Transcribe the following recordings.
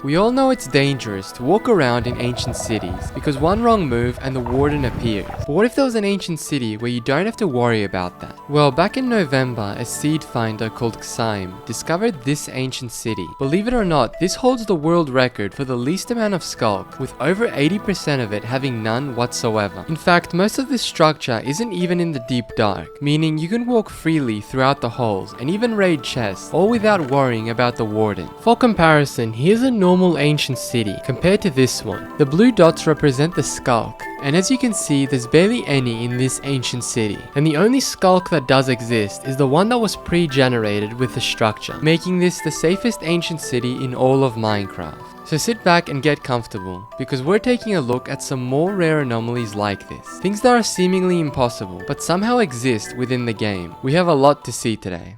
We all know it's dangerous to walk around in ancient cities because one wrong move and the warden appears. But what if there was an ancient city where you don't have to worry about that? Well, back in November, a seed finder called Xime discovered this ancient city. Believe it or not, this holds the world record for the least amount of skulk, with over 80% of it having none whatsoever. In fact, most of this structure isn't even in the deep dark, meaning you can walk freely throughout the holes and even raid chests, all without worrying about the warden. For comparison, here's a normal ancient city compared to this one. The blue dots represent the skulk, and as you can see, there's barely any in this ancient city. And the only skulk that does exist is the one that was pre-generated with the structure, making this the safest ancient city in all of Minecraft. So sit back and get comfortable, because we're taking a look at some more rare anomalies like this. Things that are seemingly impossible, but somehow exist within the game. We have a lot to see today.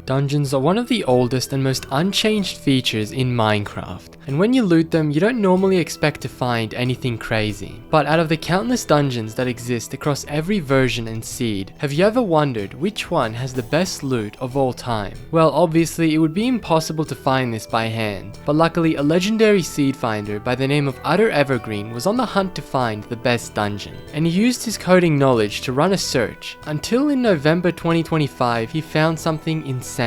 Dungeons are one of the oldest and most unchanged features in Minecraft, and when you loot them, you don't normally expect to find anything crazy. But out of the countless dungeons that exist across every version and seed, have you ever wondered which one has the best loot of all time? Well, obviously it would be impossible to find this by hand, but luckily a legendary seed finder by the name of Utter Evergreen was on the hunt to find the best dungeon, and he used his coding knowledge to run a search, until in November 2025 he found something insane.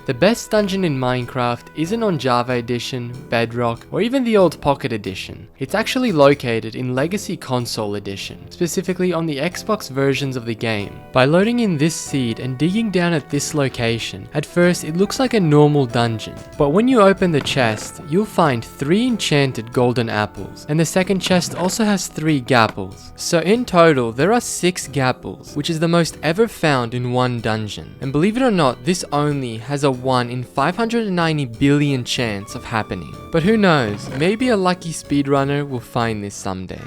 The best dungeon in Minecraft isn't on Java Edition, Bedrock, or even the old Pocket Edition. It's actually located in Legacy Console Edition, specifically on the Xbox versions of the game. By loading in this seed and digging down at this location, at first it looks like a normal dungeon, but when you open the chest, you'll find 3 enchanted golden apples, and the second chest also has 3 gapples. So in total, there are 6 gapples, which is the most ever found in one dungeon. And believe it or not, this only has a 1 in 590 billion chance of happening. But who knows, maybe a lucky speedrunner will find this someday.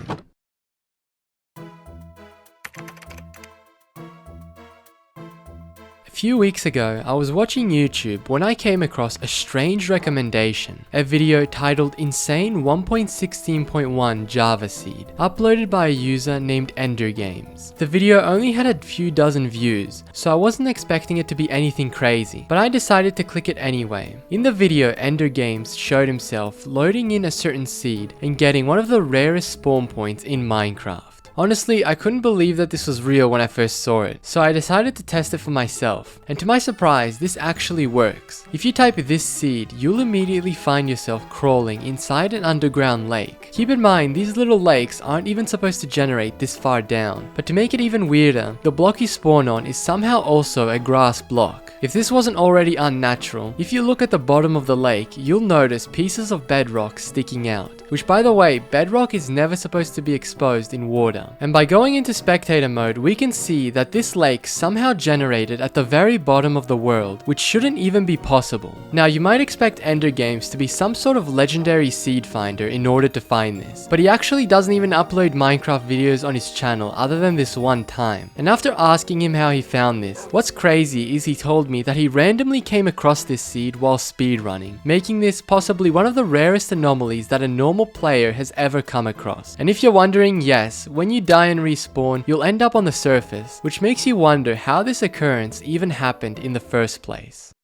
A few weeks ago, I was watching YouTube when I came across a strange recommendation, a video titled Insane 1.16.1 Java Seed, uploaded by a user named Ender Games. The video only had a few dozen views, so I wasn't expecting it to be anything crazy, but I decided to click it anyway. In the video, Ender Games showed himself loading in a certain seed and getting one of the rarest spawn points in Minecraft. Honestly, I couldn't believe that this was real when I first saw it, so I decided to test it for myself, and to my surprise, this actually works. If you type this seed, you'll immediately find yourself crawling inside an underground lake. Keep in mind, these little lakes aren't even supposed to generate this far down, but to make it even weirder, the block you spawn on is somehow also a grass block. If this wasn't already unnatural, if you look at the bottom of the lake, you'll notice pieces of bedrock sticking out. Which, by the way, bedrock is never supposed to be exposed in water. And by going into spectator mode, we can see that this lake somehow generated at the very bottom of the world, which shouldn't even be possible. Now, you might expect Ender Games to be some sort of legendary seed finder in order to find this, but he actually doesn't even upload Minecraft videos on his channel other than this one time. And after asking him how he found this, what's crazy is he told me that he randomly came across this seed while speedrunning, making this possibly one of the rarest anomalies that a normal player has ever come across. And if you're wondering, yes, when you die and respawn, you'll end up on the surface, which makes you wonder how this occurrence even happened in the first place.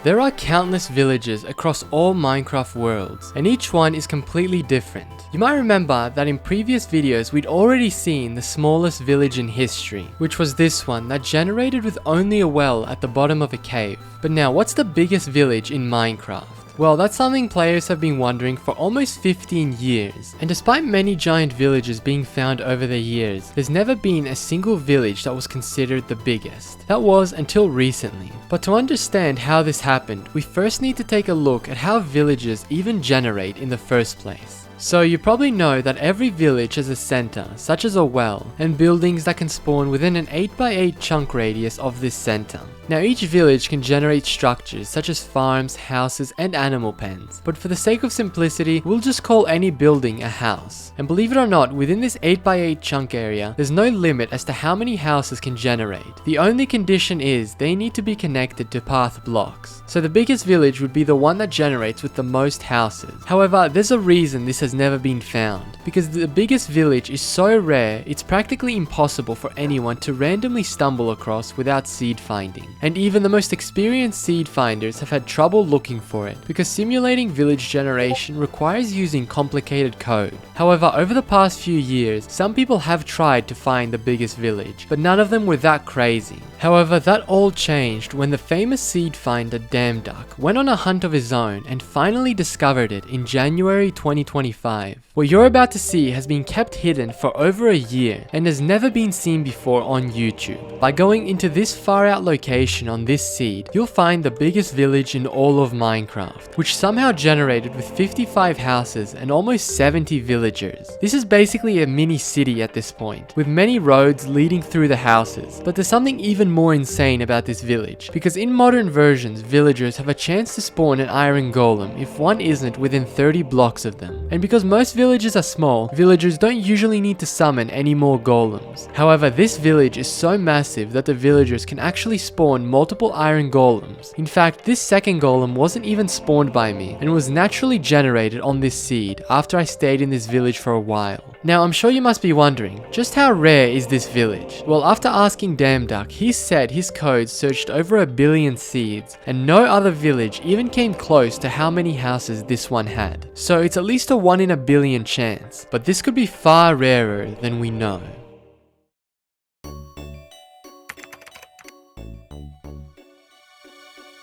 There are countless villages across all Minecraft worlds, and each one is completely different. You might remember that in previous videos we'd already seen the smallest village in history, which was this one that generated with only a well at the bottom of a cave. But now, what's the biggest village in Minecraft? Well, that's something players have been wondering for almost 15 years, and despite many giant villages being found over the years, there's never been a single village that was considered the biggest. That was until recently. But to understand how this happened, we first need to take a look at how villages even generate in the first place. So you probably know that every village has a center, such as a well, and buildings that can spawn within an 8x8 chunk radius of this center. Now each village can generate structures such as farms, houses, and animal pens, but for the sake of simplicity, we'll just call any building a house. And believe it or not, within this 8x8 chunk area, there's no limit as to how many houses can generate. The only condition is they need to be connected to path blocks. So the biggest village would be the one that generates with the most houses. However, there's a reason this has has never been found, because the biggest village is so rare it's practically impossible for anyone to randomly stumble across without seed finding. And even the most experienced seed finders have had trouble looking for it, because simulating village generation requires using complicated code. However, over the past few years, some people have tried to find the biggest village, but none of them were that crazy. However, that all changed when the famous seed finder Damduck went on a hunt of his own and finally discovered it in January 2025. What you're about to see has been kept hidden for over a year and has never been seen before on YouTube. By going into this far out location on this seed, you'll find the biggest village in all of Minecraft, which somehow generated with 55 houses and almost 70 villagers. This is basically a mini city at this point, with many roads leading through the houses. But there's something even more insane about this village, because in modern versions, villagers have a chance to spawn an iron golem if one isn't within 30 blocks of them. And because most villages are small, villagers don't usually need to summon any more golems. However, this village is so massive that the villagers can actually spawn multiple iron golems. In fact, this second golem wasn't even spawned by me and was naturally generated on this seed after I stayed in this village for a while. Now, I'm sure you must be wondering, just how rare is this village? Well, after asking Damduck, he said his code searched over 1 billion seeds, and no other village even came close to how many houses this one had. So it's at least a 1 in a billion chance, but this could be far rarer than we know.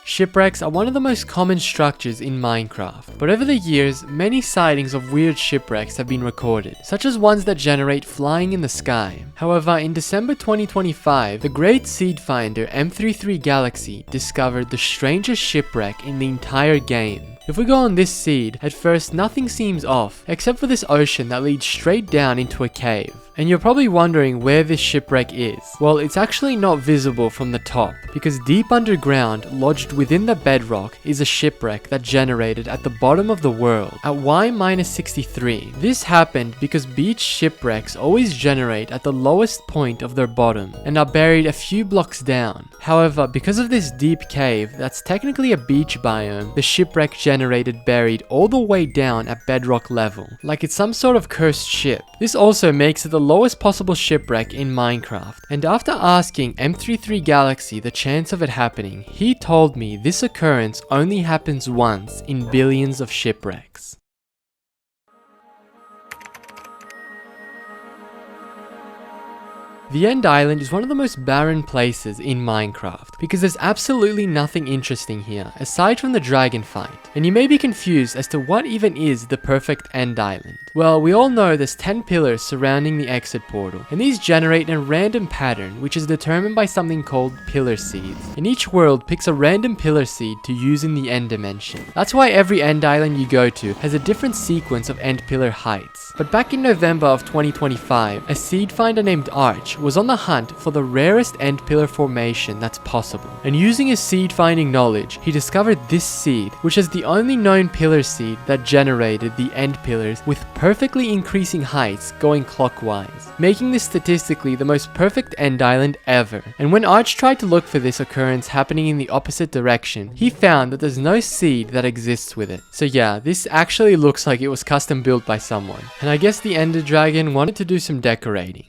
Shipwrecks are one of the most common structures in Minecraft, but over the years, many sightings of weird shipwrecks have been recorded, such as ones that generate flying in the sky. However, in December 2025, the great seed finder M33 Galaxy discovered the strangest shipwreck in the entire game. If we go on this seed, at first nothing seems off, except for this ocean that leads straight down into a cave. And you're probably wondering where this shipwreck is. Well, it's actually not visible from the top, because deep underground, lodged within the bedrock, is a shipwreck that generated at the bottom of the world, at Y-63. This happened because beach shipwrecks always generate at the lowest point of their bottom, and are buried a few blocks down. However, because of this deep cave that's technically a beach biome, the shipwreck generated buried all the way down at bedrock level, like it's some sort of cursed ship. This also makes it the lowest possible shipwreck in Minecraft, and after asking M33 Galaxy the chance of it happening, he told me this occurrence only happens once in billions of shipwrecks. The End Island is one of the most barren places in Minecraft, because there's absolutely nothing interesting here, aside from the dragon fight. And you may be confused as to what even is the perfect End Island. Well, we all know there's 10 pillars surrounding the exit portal, and these generate in a random pattern, which is determined by something called pillar seeds. And each world picks a random pillar seed to use in the end dimension. That's why every End Island you go to has a different sequence of end pillar heights. But back in November of 2025, a seed finder named Arch was on the hunt for the rarest end pillar formation that's possible. And using his seed finding knowledge, he discovered this seed, which is the only known pillar seed that generated the end pillars with perfectly increasing heights going clockwise, making this statistically the most perfect end island ever. And when Arch tried to look for this occurrence happening in the opposite direction, he found that there's no seed that exists with it. So yeah, this actually looks like it was custom built by someone. And I guess the Ender Dragon wanted to do some decorating.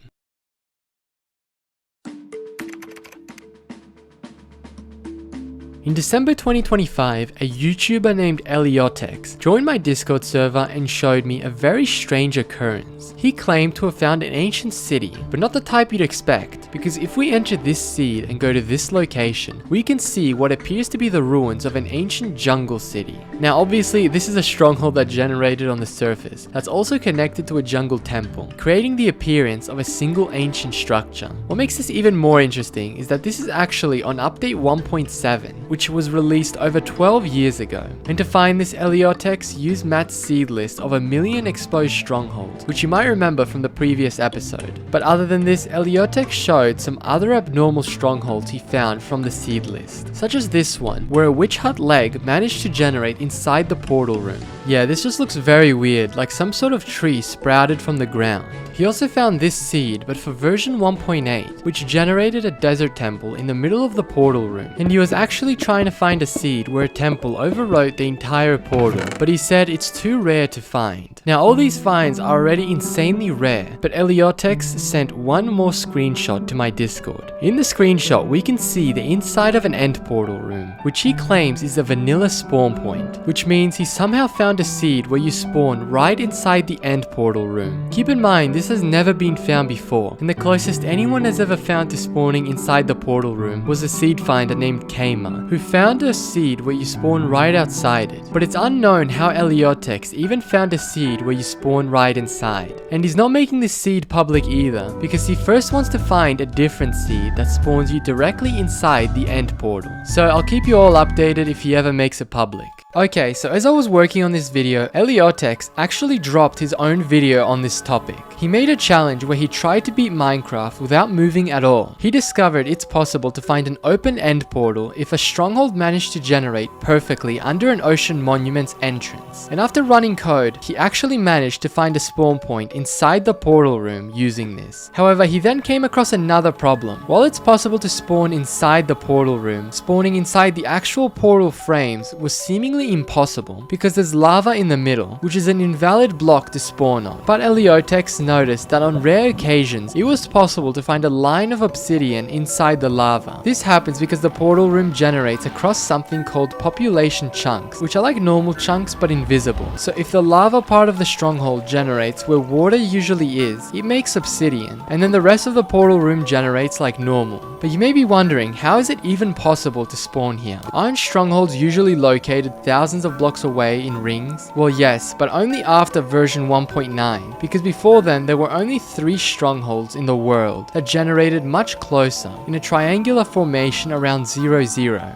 In December 2025, a YouTuber named Eliotex joined my Discord server and showed me a very strange occurrence. He claimed to have found an ancient city, but not the type you'd expect, because if we enter this seed and go to this location, we can see what appears to be the ruins of an ancient jungle city. Now obviously, this is a stronghold that generated on the surface, that's also connected to a jungle temple, creating the appearance of a single ancient structure. What makes this even more interesting is that this is actually on update 1.7, which was released over 12 years ago. And to find this, Eliotex used Matt's seed list of 1 million exposed strongholds, which you might remember from the previous episode. But other than this, Eliotex showed some other abnormal strongholds he found from the seed list, such as this one, where a witch hut leg managed to generate inside the portal room. Yeah, this just looks very weird, like some sort of tree sprouted from the ground. He also found this seed, but for version 1.8, which generated a desert temple in the middle of the portal room. And he was actually trying to find a seed where a temple overwrote the entire portal, but he said it's too rare to find. Now all these finds are already insanely rare, but Eliotex sent one more screenshot to my Discord. In the screenshot, we can see the inside of an end portal room, which he claims is a vanilla spawn point, which means he somehow found a seed where you spawn right inside the end portal room. Keep in mind, this has never been found before, and the closest anyone has ever found to spawning inside the portal room was a seed finder named Kama, who found a seed where you spawn right outside it. But it's unknown how Eliotex even found a seed where you spawn right inside. And he's not making this seed public either, because he first wants to find a different seed that spawns you directly inside the end portal. So I'll keep you all updated if he ever makes it public. Okay, so as I was working on this video, Eliotex actually dropped his own video on this topic. He made a challenge where he tried to beat Minecraft without moving at all. He discovered it's possible to find an open end portal if a stronghold managed to generate perfectly under an ocean monument's entrance. And after running code, he actually managed to find a spawn point inside the portal room using this. However, he then came across another problem. While it's possible to spawn inside the portal room, spawning inside the actual portal frames was seemingly impossible because there's lava in the middle, which is an invalid block to spawn on. But Eliotex noticed that on rare occasions, it was possible to find a line of obsidian inside the lava. This happens because the portal room generates across something called population chunks, which are like normal chunks but invisible. So if the lava part of the stronghold generates where water usually is, it makes obsidian, and then the rest of the portal room generates like normal. But you may be wondering, how is it even possible to spawn here? Aren't strongholds usually located thousands of blocks away in rings? Well, yes, but only after version 1.9, because before then there were only 3 strongholds in the world that generated much closer in a triangular formation around 0,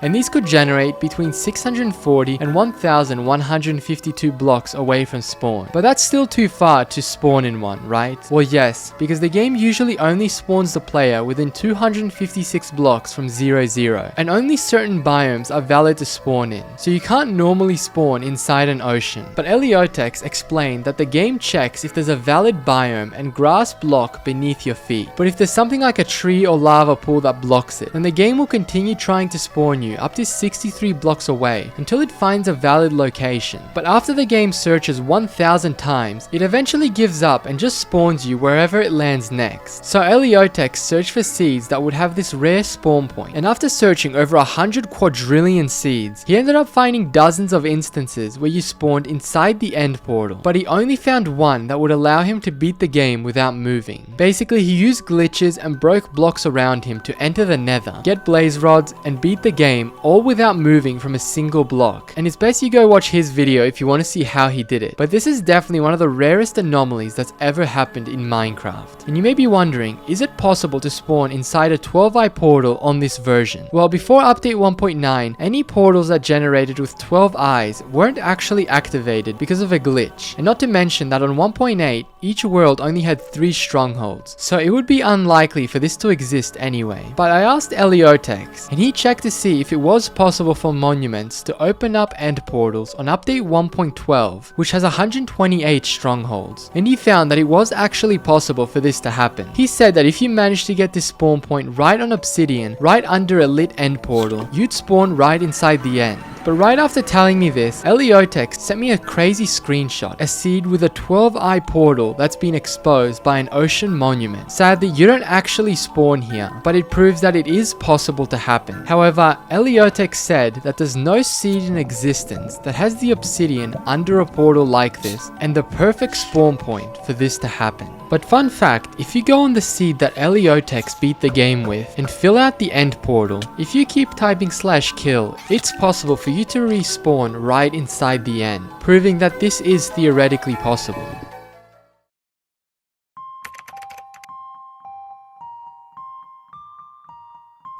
and these could generate between 640 and 1152 blocks away from spawn. But that's still too far to spawn in one, right? Well, yes, because the game usually only spawns the player within 256 blocks from 0, and only certain biomes are valid to spawn in, so you can't normally spawn inside an ocean. But Eliotex explained that the game checks if there's a valid biome and grass block beneath your feet. But if there's something like a tree or lava pool that blocks it, then the game will continue trying to spawn you up to 63 blocks away until it finds a valid location. But after the game searches 1000 times, it eventually gives up and just spawns you wherever it lands next. So Eliotex searched for seeds that would have this rare spawn point, and after searching over 100 quadrillion seeds, he ended up finding dozens of instances where you spawned inside the end portal, but he only found one that would allow him to beat the game without moving. Basically, he used glitches and broke blocks around him to enter the nether, get blaze rods, and beat the game all without moving from a single block. And it's best you go watch his video if you want to see how he did it. But this is definitely one of the rarest anomalies that's ever happened in Minecraft. And you may be wondering, is it possible to spawn inside a 12-eye portal on this version? Well, before update 1.9, any portals that generated with 12 eyes weren't actually activated because of a glitch. And not to mention that on 1.8, each world only had 3 strongholds, so it would be unlikely for this to exist anyway. But I asked Eliotex, and he checked to see if it was possible for monuments to open up end portals on update 1.12, which has 128 strongholds. And he found that it was actually possible for this to happen. He said that if you managed to get this spawn point right on obsidian, right under a lit end portal, you'd spawn right inside the end. But right after telling me this, Eliotex sent me a crazy screenshot, a seed with a 12-eye portal that's been exposed by an ocean monument. Sadly, you don't actually spawn here, but it proves that it is possible to happen. However, Eliotex said that there's no seed in existence that has the obsidian under a portal like this, and the perfect spawn point for this to happen. But fun fact, if you go on the seed that Eliotex beat the game with and fill out the end portal, if you keep typing /kill, it's possible for you to respawn right inside the end, proving that this is theoretically possible.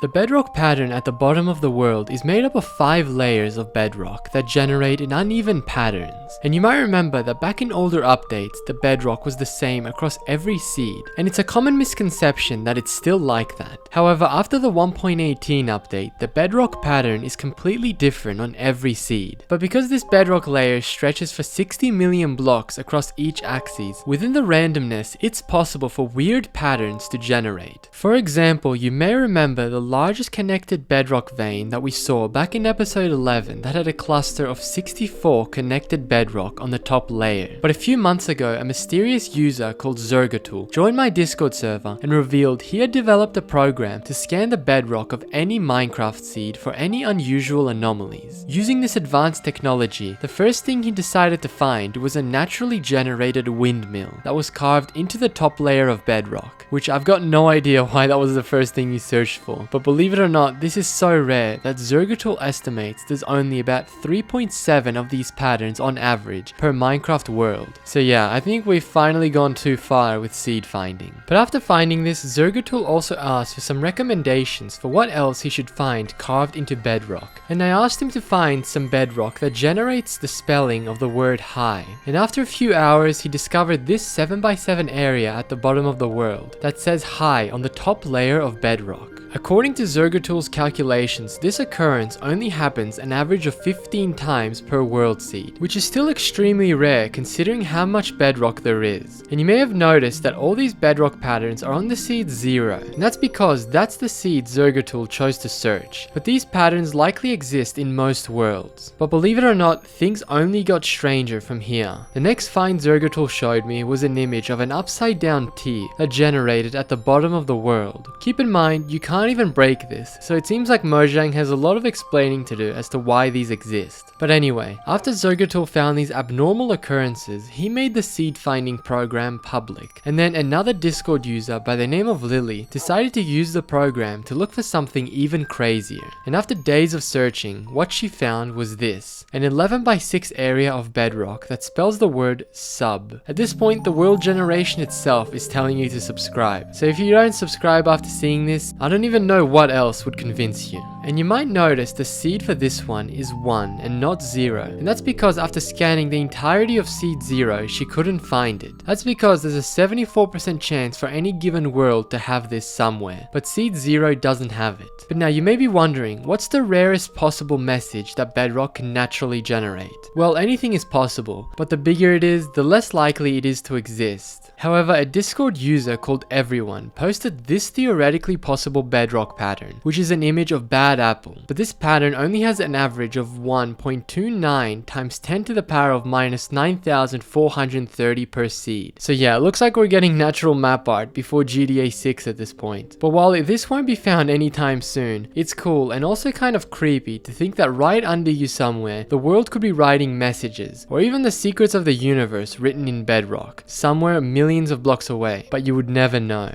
The bedrock pattern at the bottom of the world is made up of 5 layers of bedrock that generate in uneven patterns. And you might remember that back in older updates, the bedrock was the same across every seed, and it's a common misconception that it's still like that. However, after the 1.18 update, the bedrock pattern is completely different on every seed. But because this bedrock layer stretches for 60 million blocks across each axis, within the randomness, it's possible for weird patterns to generate. For example, you may remember the largest connected bedrock vein that we saw back in episode 11 that had a cluster of 64 connected bedrock on the top layer. But a few months ago, a mysterious user called Zergatul joined my Discord server and revealed he had developed a program to scan the bedrock of any Minecraft seed for any unusual anomalies. Using this advanced technology, the first thing he decided to find was a naturally generated windmill that was carved into the top layer of bedrock, which I've got no idea why that was the first thing he searched for. But believe it or not, this is so rare that Zergatul estimates there's only about 3.7 of these patterns on average per Minecraft world. So yeah, I think we've finally gone too far with seed finding. But after finding this, Zergatul also asked for some recommendations for what else he should find carved into bedrock. And I asked him to find some bedrock that generates the spelling of the word hi. And after a few hours, he discovered this 7x7 area at the bottom of the world that says hi on the top layer of bedrock. According to Zergatul's calculations, this occurrence only happens an average of 15 times per world seed, which is still extremely rare considering how much bedrock there is. And you may have noticed that all these bedrock patterns are on the seed 0, and that's because that's the seed Zergatul chose to search. But these patterns likely exist in most worlds. But believe it or not, things only got stranger from here. The next find Zergatul showed me was an image of an upside down T that generated at the bottom of the world. Keep in mind, you can't even break this, so it seems like Mojang has a lot of explaining to do as to why these exist. But anyway, after Zergatul found these abnormal occurrences, he made the seed finding program public. And then another Discord user by the name of Lily decided to use the program to look for something even crazier. And after days of searching, what she found was this: an 11x6 area of bedrock that spells the word sub. At this point, the world generation itself is telling you to subscribe. So if you don't subscribe after seeing this, I don't even know what else would convince you. And you might notice the seed for this one is 1 and not 0. And that's because after scanning the entirety of seed 0, she couldn't find it. That's because there's a 74% chance for any given world to have this somewhere, but seed 0 doesn't have it. But now you may be wondering, what's the rarest possible message that bedrock can naturally generate? Well, anything is possible, but the bigger it is, the less likely it is to exist. However, a Discord user called Everyone posted this theoretically possible bedrock pattern, which is an image of bad apple. But this pattern only has an average of 1.29 times 10 to the power of minus 9,430 per seed. So yeah, it looks like we're getting natural map art before GTA 6 at this point. But while this won't be found anytime soon, it's cool and also kind of creepy to think that right under you somewhere, the world could be writing messages, or even the secrets of the universe written in bedrock, somewhere millions of blocks away, but you would never know.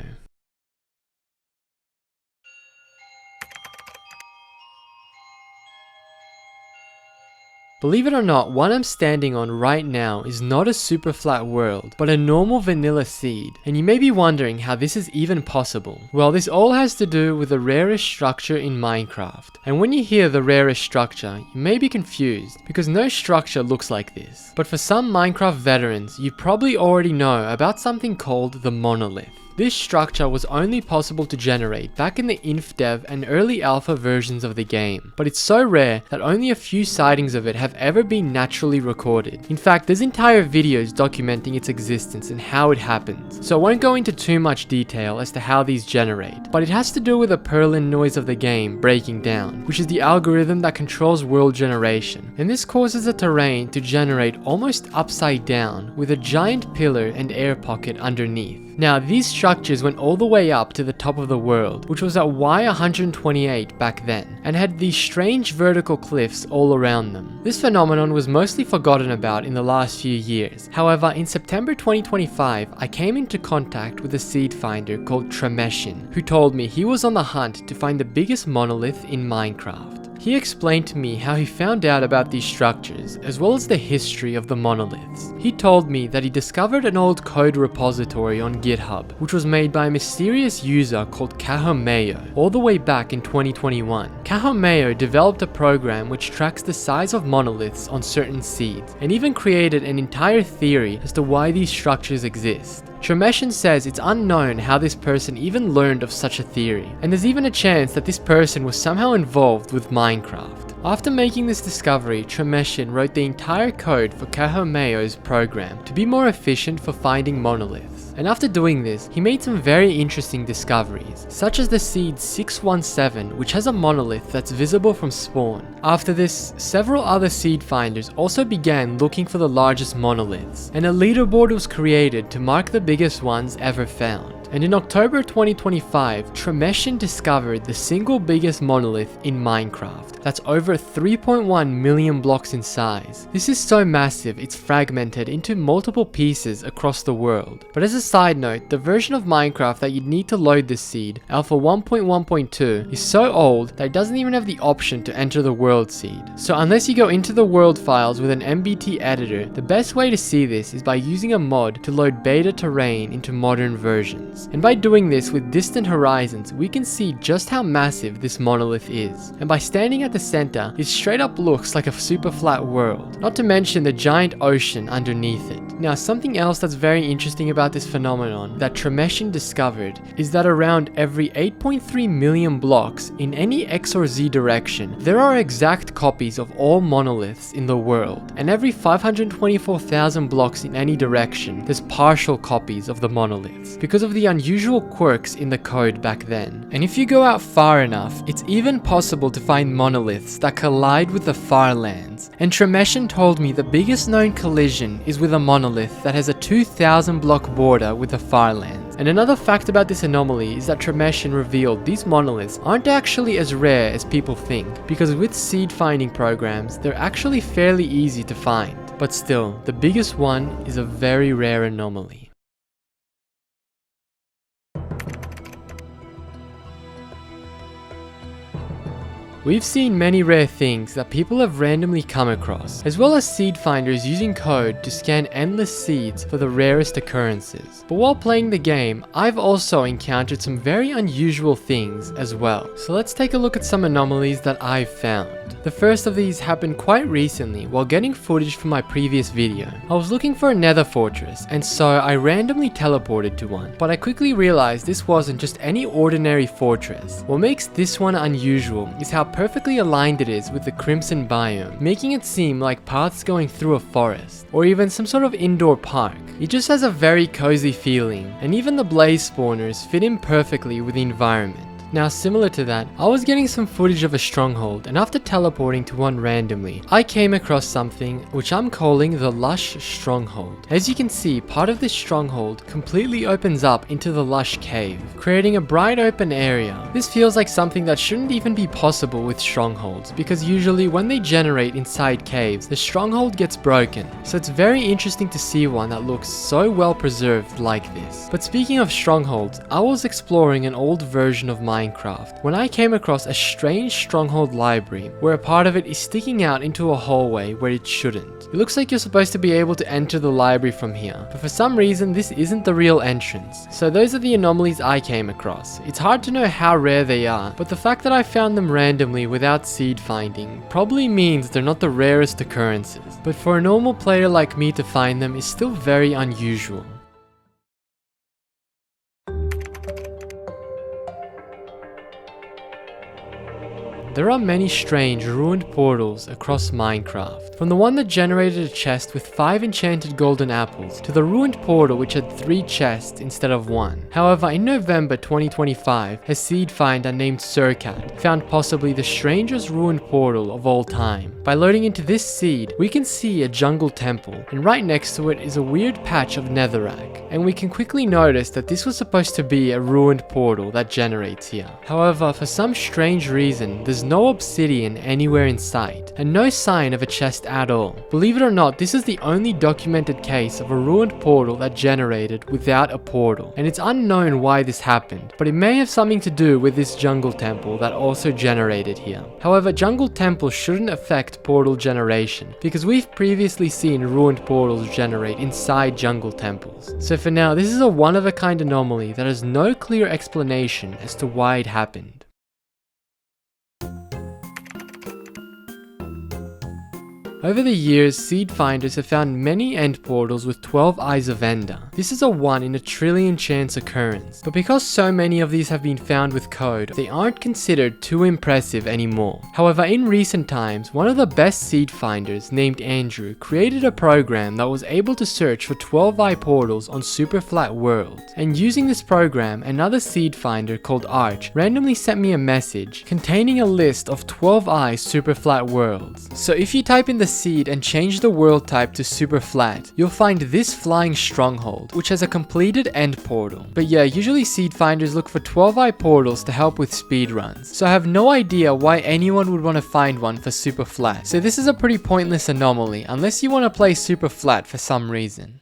Believe it or not, what I'm standing on right now is not a super flat world, but a normal vanilla seed. And you may be wondering how this is even possible. Well, this all has to do with the rarest structure in Minecraft. And when you hear the rarest structure, you may be confused, because no structure looks like this. But for some Minecraft veterans, you probably already know about something called the monolith. This structure was only possible to generate back in the InfDev and early alpha versions of the game, but it's so rare that only a few sightings of it have ever been naturally recorded. In fact, there's entire videos documenting its existence and how it happens, so I won't go into too much detail as to how these generate, but it has to do with the Perlin noise of the game breaking down, which is the algorithm that controls world generation, and this causes the terrain to generate almost upside down with a giant pillar and air pocket underneath. Now, these structures went all the way up to the top of the world, which was at Y128 back then, and had these strange vertical cliffs all around them. This phenomenon was mostly forgotten about in the last few years. However, in September 2025, I came into contact with a seed finder called Tremeshin, who told me he was on the hunt to find the biggest monolith in Minecraft. He explained to me how he found out about these structures, as well as the history of the monoliths. He told me that he discovered an old code repository on GitHub, which was made by a mysterious user called Kahomeo, all the way back in 2021. Kahomeo developed a program which tracks the size of monoliths on certain seeds, and even created an entire theory as to why these structures exist. Tremeshin says it's unknown how this person even learned of such a theory, and there's even a chance that this person was somehow involved with Minecraft. After making this discovery, Tremeshin wrote the entire code for Kahomeo's program to be more efficient for finding monoliths. And after doing this, he made some very interesting discoveries, such as the seed 617, which has a monolith that's visible from spawn. After this, several other seed finders also began looking for the largest monoliths, and a leaderboard was created to mark the biggest ones ever found. And in October 2025, Tremeshin discovered the single biggest monolith in Minecraft, that's over 3.1 million blocks in size. This is so massive it's fragmented into multiple pieces across the world. But as a side note, the version of Minecraft that you'd need to load this seed, Alpha 1.1.2, is so old that it doesn't even have the option to enter the world seed. So unless you go into the world files with an MBT editor, the best way to see this is by using a mod to load beta terrain into modern versions. And by doing this with distant horizons, we can see just how massive this monolith is. And by standing at the center, it straight up looks like a super flat world, not to mention the giant ocean underneath it. Now, something else that's very interesting about this phenomenon that Tremeshin discovered is that around every 8.3 million blocks in any X or Z direction, there are exact copies of all monoliths in the world. And every 524,000 blocks in any direction, there's partial copies of the monoliths, because of the unusual quirks in the code back then. And if you go out far enough, it's even possible to find monoliths that collide with the far lands. And Tremeshin told me the biggest known collision is with a monolith that has a 2,000 block border with the far lands. And another fact about this anomaly is that Tremeshin revealed these monoliths aren't actually as rare as people think, because with seed finding programs, they're actually fairly easy to find. But still, the biggest one is a very rare anomaly. We've seen many rare things that people have randomly come across, as well as seed finders using code to scan endless seeds for the rarest occurrences. But while playing the game, I've also encountered some very unusual things as well. So let's take a look at some anomalies that I've found. The first of these happened quite recently while getting footage from my previous video. I was looking for a nether fortress, and so I randomly teleported to one, but I quickly realized this wasn't just any ordinary fortress. What makes this one unusual is how perfectly aligned it is with the crimson biome, making it seem like paths going through a forest, or even some sort of indoor park. It just has a very cozy feeling, and even the blaze spawners fit in perfectly with the environment. Now, similar to that, I was getting some footage of a stronghold, and after teleporting to one randomly, I came across something which I'm calling the Lush Stronghold. As you can see, part of this stronghold completely opens up into the Lush Cave, creating a bright open area. This feels like something that shouldn't even be possible with strongholds, because usually when they generate inside caves, the stronghold gets broken. So it's very interesting to see one that looks so well preserved like this. But speaking of strongholds, I was exploring an old version of Minecraft when I came across a strange stronghold library where a part of it is sticking out into a hallway where it shouldn't. It looks like you're supposed to be able to enter the library from here, but for some reason this isn't the real entrance. So those are the anomalies I came across. It's hard to know how rare they are, but the fact that I found them randomly without seed finding probably means they're not the rarest occurrences, but for a normal player like me to find them is still very unusual. There are many strange ruined portals across Minecraft, from the one that generated a chest with 5 enchanted golden apples, to the ruined portal which had 3 chests instead of 1. However, in November 2025, a seed finder named Surcat found possibly the strangest ruined portal of all time. By loading into this seed, we can see a jungle temple, and right next to it is a weird patch of netherrack. and we can quickly notice that this was supposed to be a ruined portal that generates here. However, for some strange reason, there's no obsidian anywhere in sight, and no sign of a chest at all. Believe it or not, this is the only documented case of a ruined portal that generated without a portal, and it's unknown why this happened, but it may have something to do with this jungle temple that also generated here. However, jungle temples shouldn't affect portal generation, because we've previously seen ruined portals generate inside jungle temples. So for now, this is a one-of-a-kind anomaly that has no clear explanation as to why it happened. Over the years, seed finders have found many end portals with 12 Eyes of Ender. This is a 1 in a trillion chance occurrence, but because so many of these have been found with code, they aren't considered too impressive anymore. However, in recent times, one of the best seed finders, named Andrew, created a program that was able to search for 12-eye portals on super flat worlds. And using this program, another seed finder called Arch randomly sent me a message containing a list of 12-eye super flat worlds. So if you type in the seed and change the world type to super flat, you'll find this flying stronghold, which has a completed end portal. But yeah, usually seed finders look for 12-eye portals to help with speedruns, so I have no idea why anyone would want to find one for super flat. So this is a pretty pointless anomaly, unless you want to play super flat for some reason.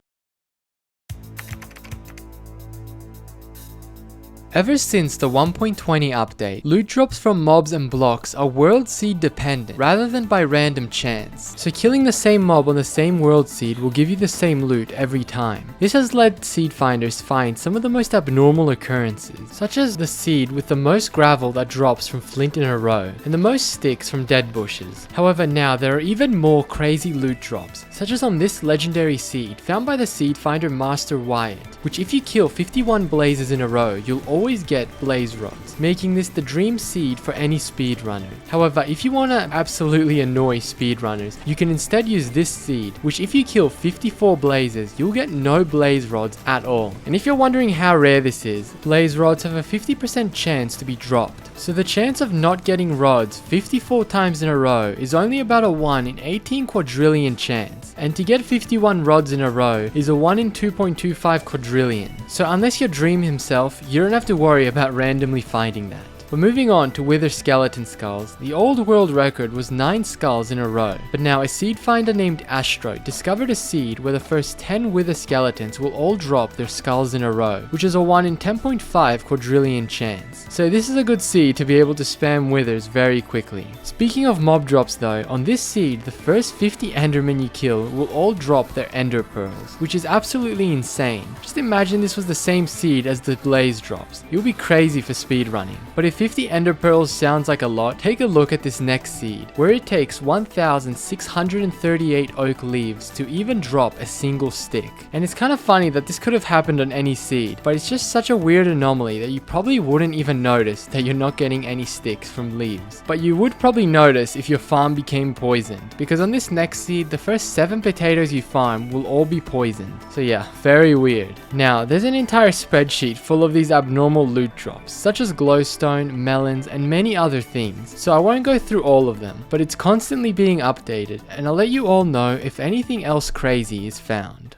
Ever since the 1.20 update, loot drops from mobs and blocks are world seed dependent rather than by random chance. So killing the same mob on the same world seed will give you the same loot every time. This has led seed finders find some of the most abnormal occurrences, such as the seed with the most gravel that drops from flint in a row, and the most sticks from dead bushes. However, now there are even more crazy loot drops, such as on this legendary seed found by the seed finder Master Wyatt, which if you kill 51 blazes in a row, you'll always get blaze rods, making this the dream seed for any speedrunner. However, if you want to absolutely annoy speedrunners, you can instead use this seed, which if you kill 54 blazes, you'll get no blaze rods at all. And if you're wondering how rare this is, blaze rods have a 50% chance to be dropped. So the chance of not getting rods 54 times in a row is only about a 1 in 18 quadrillion chance. And to get 51 rods in a row is a 1 in 2.25 quadrillion. So unless you're Dream himself, you don't have to worry about randomly finding that. But moving on to Wither skeleton skulls, the old world record was 9 skulls in a row, but now a seed finder named Astro discovered a seed where the first 10 Wither skeletons will all drop their skulls in a row, which is a 1 in 10.5 quadrillion chance. So this is a good seed to be able to spam Withers very quickly. Speaking of mob drops though, on this seed, the first 50 Endermen you kill will all drop their Ender Pearls, which is absolutely insane. Just imagine this was the same seed as the Blaze drops. You'll be crazy for speedrunning. But if 50 Ender Pearls sounds like a lot, take a look at this next seed, where it takes 1,638 oak leaves to even drop a single stick. And it's kind of funny that this could have happened on any seed, but it's just such a weird anomaly that you probably wouldn't even notice that you're not getting any sticks from leaves. But you would probably notice if your farm became poisoned, because on this next seed, the first 7 potatoes you farm will all be poisoned. So yeah, very weird. Now, there's an entire spreadsheet full of these abnormal loot drops, such as glowstone, melons, and many other things, so I won't go through all of them, but it's constantly being updated, and I'll let you all know if anything else crazy is found.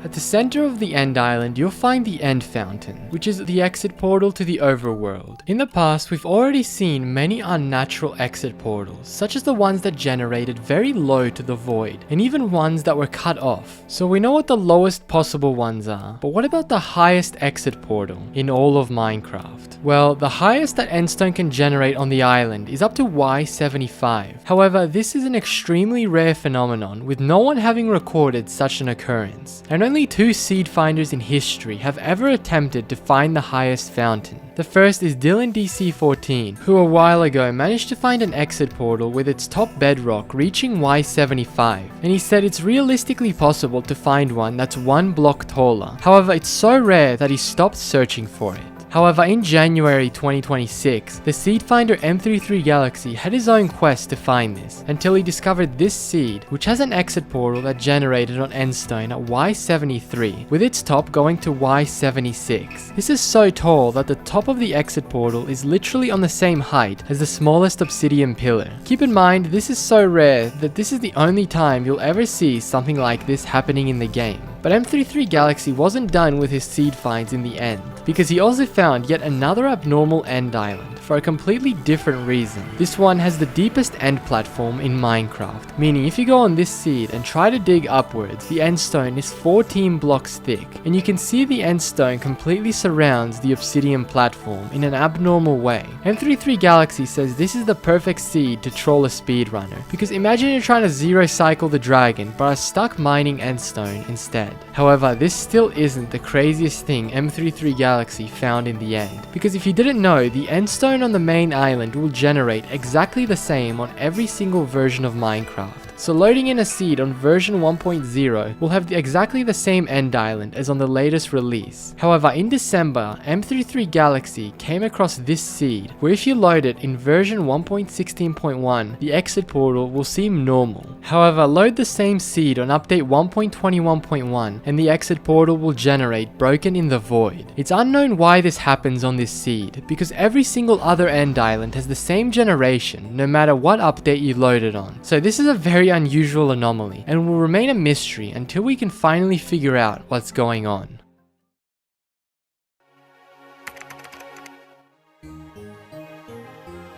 At the center of the End Island, you'll find the End Fountain, which is the exit portal to the overworld. In the past, we've already seen many unnatural exit portals, such as the ones that generated very low to the void, and even ones that were cut off. So we know what the lowest possible ones are, but what about the highest exit portal in all of Minecraft? Well, the highest that Endstone can generate on the island is up to Y75. However, this is an extremely rare phenomenon, with no one having recorded such an occurrence, and only 2 seed finders in history have ever attempted to find the highest fountain. The first is Dylan DC14, who a while ago managed to find an exit portal with its top bedrock reaching Y75, and he said it's realistically possible to find one that's 1 block taller. However, it's so rare that he stopped searching for it. However, in January 2026, the seed finder M33 Galaxy had his own quest to find this, until he discovered this seed, which has an exit portal that generated on Endstone at Y73, with its top going to Y76. This is so tall that the top of the exit portal is literally on the same height as the smallest obsidian pillar. Keep in mind, this is so rare that this is the only time you'll ever see something like this happening in the game. But M33 Galaxy wasn't done with his seed finds in the end, because he also found yet another abnormal end island for a completely different reason. This one has the deepest end platform in Minecraft, meaning if you go on this seed and try to dig upwards, the end stone is 14 blocks thick, and you can see the end stone completely surrounds the obsidian platform in an abnormal way. M33 Galaxy says this is the perfect seed to troll a speedrunner, because imagine you're trying to zero cycle the dragon but are stuck mining end stone instead. However, this still isn't the craziest thing M33 Galaxy found in the end, because if you didn't know, the end stone on the main island will generate exactly the same on every single version of Minecraft. So loading in a seed on version 1.0 will have exactly the same end island as on the latest release. However, in December, M33 Galaxy came across this seed, where if you load it in version 1.16.1, the exit portal will seem normal. However, load the same seed on update 1.21.1 and the exit portal will generate broken in the void. It's unknown why this happens on this seed, because every single other end island has the same generation no matter what update you load it on. So this is a very unusual anomaly and will remain a mystery until we can finally figure out what's going on.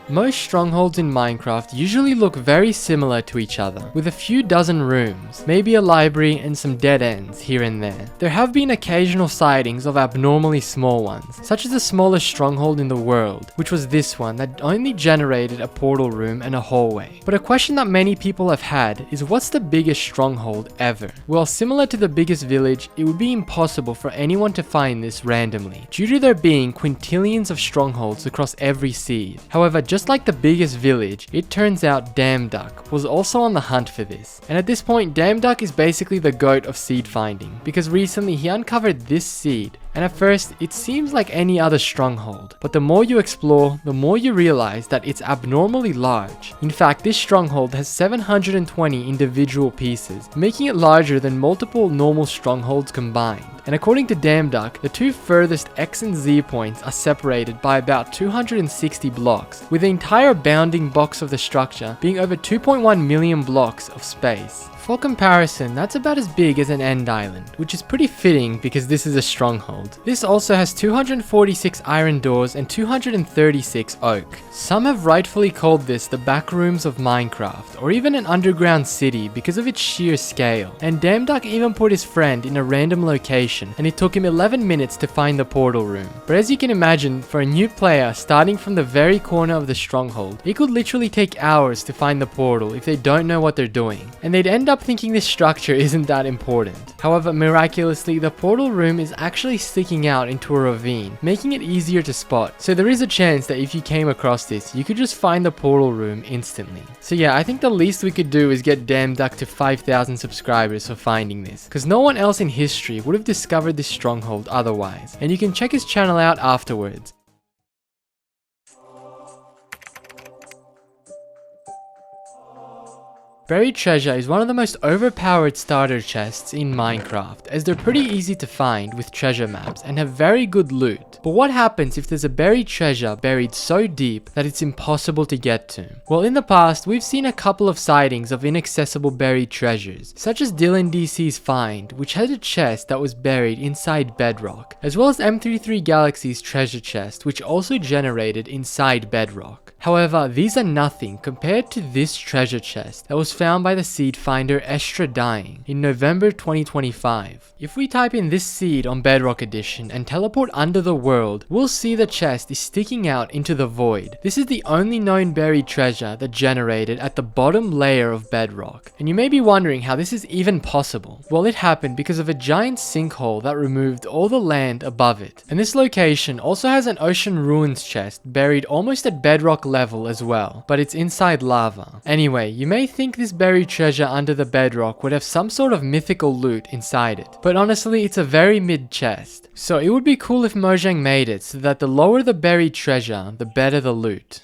Most strongholds in Minecraft usually look very similar to each other, with a few dozen rooms, maybe a library and some dead ends here and there. There have been occasional sightings of abnormally small ones, such as the smallest stronghold in the world, which was this one that only generated a portal room and a hallway. But a question that many people have had is, what's the biggest stronghold ever? Well, similar to the biggest village, it would be impossible for anyone to find this randomly, due to there being quintillions of strongholds across every seed. However, just like the biggest village, it turns out Damduck was also on the hunt for this. And at this point, Damduck is basically the goat of seed finding, because recently he uncovered this seed, and at first it seems like any other stronghold, but the more you explore, the more you realize that it's abnormally large. In fact, this stronghold has 720 individual pieces, making it larger than multiple normal strongholds combined. And according to Damduck, the two furthest X and Z points are separated by about 260 blocks, with the entire bounding box of the structure being over 2.1 million blocks of space. For comparison, that's about as big as an end island, which is pretty fitting because this is a stronghold. This also has 246 iron doors and 236 oak. Some have rightfully called this the back rooms of Minecraft, or even an underground city because of its sheer scale. And Damduck even put his friend in a random location, and it took him 11 minutes to find the portal room. But as you can imagine, for a new player starting from the very corner of the stronghold, it could literally take hours to find the portal if they don't know what they're doing, and they'd end up thinking this structure isn't that important. However, miraculously, the portal room is actually sticking out into a ravine, making it easier to spot. So there is a chance that if you came across this, you could just find the portal room instantly. So yeah, I think the least we could do is get Damduck to 5,000 subscribers for finding this, because no one else in history would have discovered this stronghold otherwise, and you can check his channel out afterwards. Buried treasure is one of the most overpowered starter chests in Minecraft, as they're pretty easy to find with treasure maps and have very good loot. But what happens if there's a buried treasure buried so deep that it's impossible to get to? Well, in the past, we've seen a couple of sightings of inaccessible buried treasures, such as Dylan DC's find, which had a chest that was buried inside bedrock, as well as M33 Galaxy's treasure chest, which also generated inside bedrock. However, these are nothing compared to this treasure chest that was found by the seed finder Estra Dying in November 2025. If we type in this seed on Bedrock Edition and teleport under the world, we'll see the chest is sticking out into the void. This is the only known buried treasure that generated at the bottom layer of bedrock. And you may be wondering how this is even possible. Well, it happened because of a giant sinkhole that removed all the land above it. And this location also has an ocean ruins chest buried almost at bedrock bedrock level as well, but it's inside lava. Anyway, you may think this buried treasure under the bedrock would have some sort of mythical loot inside it, but honestly it's a very mid chest. So it would be cool if Mojang made it so that the lower the buried treasure, the better the loot.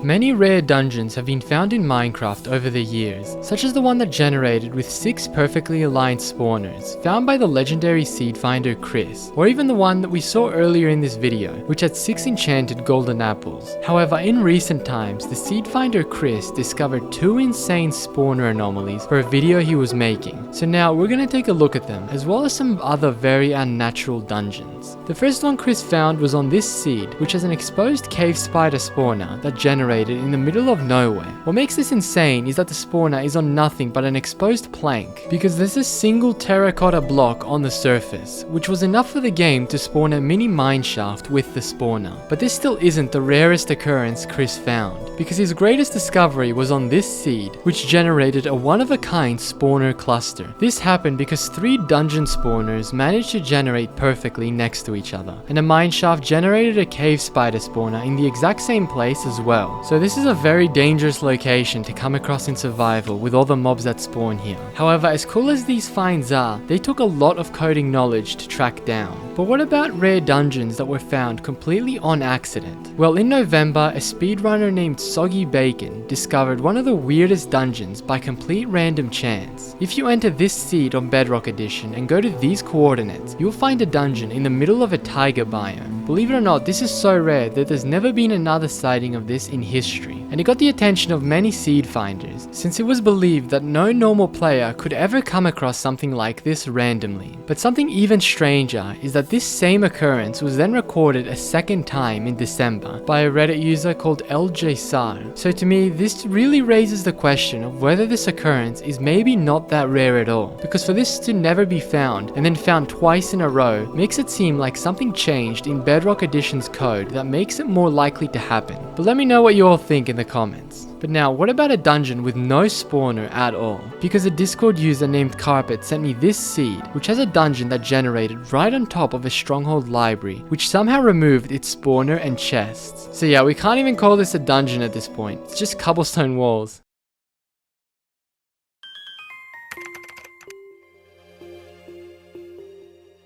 Many rare dungeons have been found in Minecraft over the years, such as the one that generated with 6 perfectly aligned spawners, found by the legendary seed finder Chris, or even the one that we saw earlier in this video, which had 6 enchanted golden apples. However, in recent times, the seed finder Chris discovered 2 insane spawner anomalies for a video he was making, so now we're gonna take a look at them, as well as some other very unnatural dungeons. The first one Chris found was on this seed, which has an exposed cave spider spawner that generated in the middle of nowhere. What makes this insane is that the spawner is on nothing but an exposed plank, because there's a single terracotta block on the surface, which was enough for the game to spawn a mini mineshaft with the spawner. But this still isn't the rarest occurrence Chris found, because his greatest discovery was on this seed, which generated a one-of-a-kind spawner cluster. This happened because 3 dungeon spawners managed to generate perfectly next to each other, and a mineshaft generated a cave spider spawner in the exact same place as well. So this is a very dangerous location to come across in survival with all the mobs that spawn here. However, as cool as these finds are, they took a lot of coding knowledge to track down. But what about rare dungeons that were found completely on accident? Well, in November, a speedrunner named Soggy Bacon discovered one of the weirdest dungeons by complete random chance. If you enter this seed on Bedrock Edition and go to these coordinates, you'll find a dungeon in the middle of a taiga biome. Believe it or not, this is so rare that there's never been another sighting of this in history, and it got the attention of many seed finders, since it was believed that no normal player could ever come across something like this randomly. But something even stranger is that this same occurrence was then recorded a second time in December by a Reddit user called LJ Sar. So to me, this really raises the question of whether this occurrence is maybe not that rare at all, because for this to never be found and then found twice in a row makes it seem like something changed in Bedrock Edition's code that makes it more likely to happen. But let me know what you all think in the comments. But now, what about a dungeon with no spawner at all? Because a Discord user named Carpet sent me this seed, which has a dungeon that generated right on top of a stronghold library, which somehow removed its spawner and chests. So yeah, we can't even call this a dungeon at this point, it's just cobblestone walls.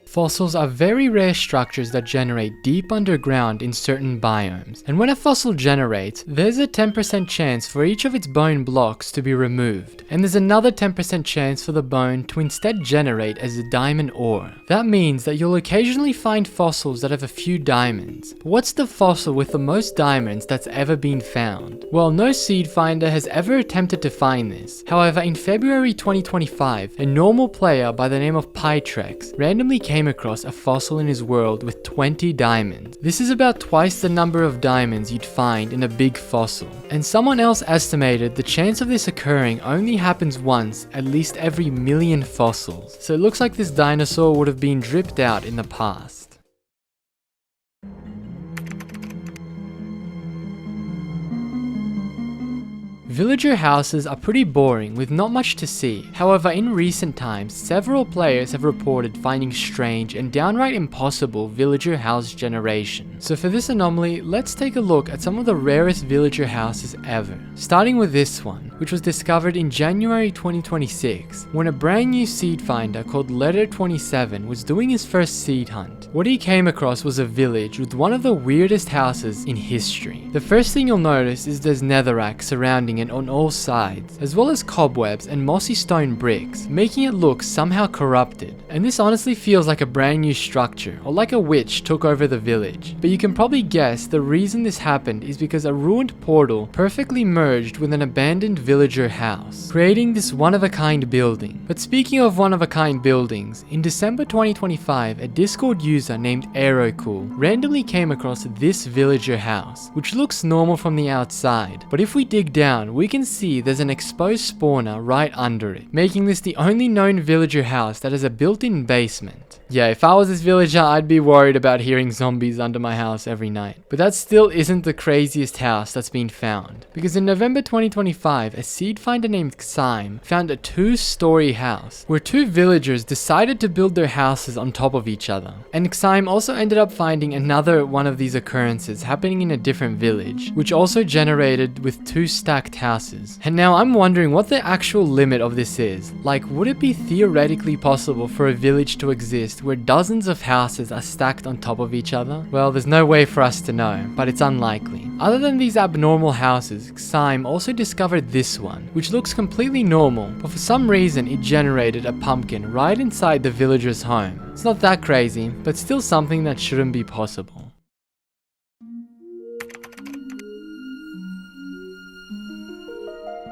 Fossils are very rare structures that generate deep underground in certain biomes, and when a fossil generates, there's a 10% chance for each of its bone blocks to be removed, and there's another 10% chance for the bone to instead generate as a diamond ore. That means that you'll occasionally find fossils that have a few diamonds. But what's the fossil with the most diamonds that's ever been found? Well, no seed finder has ever attempted to find this. However, in February 2025, a normal player by the name of Pytrex randomly came across a fossil in his world with 20 diamonds. This is about twice the number of diamonds you'd find in a big fossil. And someone else estimated the chance of this occurring only happens once at least every million fossils. So it looks like this dinosaur would have been dripped out in the past. Villager houses are pretty boring with not much to see. However, in recent times, several players have reported finding strange and downright impossible villager house generation. So for this anomaly, let's take a look at some of the rarest villager houses ever. Starting with this one, which was discovered in January 2026, when a brand new seed finder called Letter27 was doing his first seed hunt. What he came across was a village with one of the weirdest houses in history. The first thing you'll notice is there's netherrack surrounding it on all sides, as well as cobwebs and mossy stone bricks, making it look somehow corrupted. And this honestly feels like a brand new structure, or like a witch took over the village. But you can probably guess the reason this happened is because a ruined portal perfectly merged with an abandoned villager house, creating this one-of-a-kind building. But speaking of one-of-a-kind buildings, in December 2025, a Discord user named Aerocool randomly came across this villager house, which looks normal from the outside, but if we dig down, we can see there's an exposed spawner right under it, making this the only known villager house that has a built-in basement. Yeah, if I was this villager, I'd be worried about hearing zombies under my house every night. But that still isn't the craziest house that's been found. Because in November 2025, a seed finder named Xime found a 2-story house where 2 villagers decided to build their houses on top of each other. And Xime also ended up finding another one of these occurrences happening in a different village, which also generated with 2 stacked houses. And now I'm wondering what the actual limit of this is. Like, would it be theoretically possible for a village to exist where dozens of houses are stacked on top of each other? Well, there's no way for us to know, but it's unlikely. Other than these abnormal houses, Xime also discovered this one, which looks completely normal, but for some reason it generated a pumpkin right inside the villager's home. It's not that crazy, but still something that shouldn't be possible.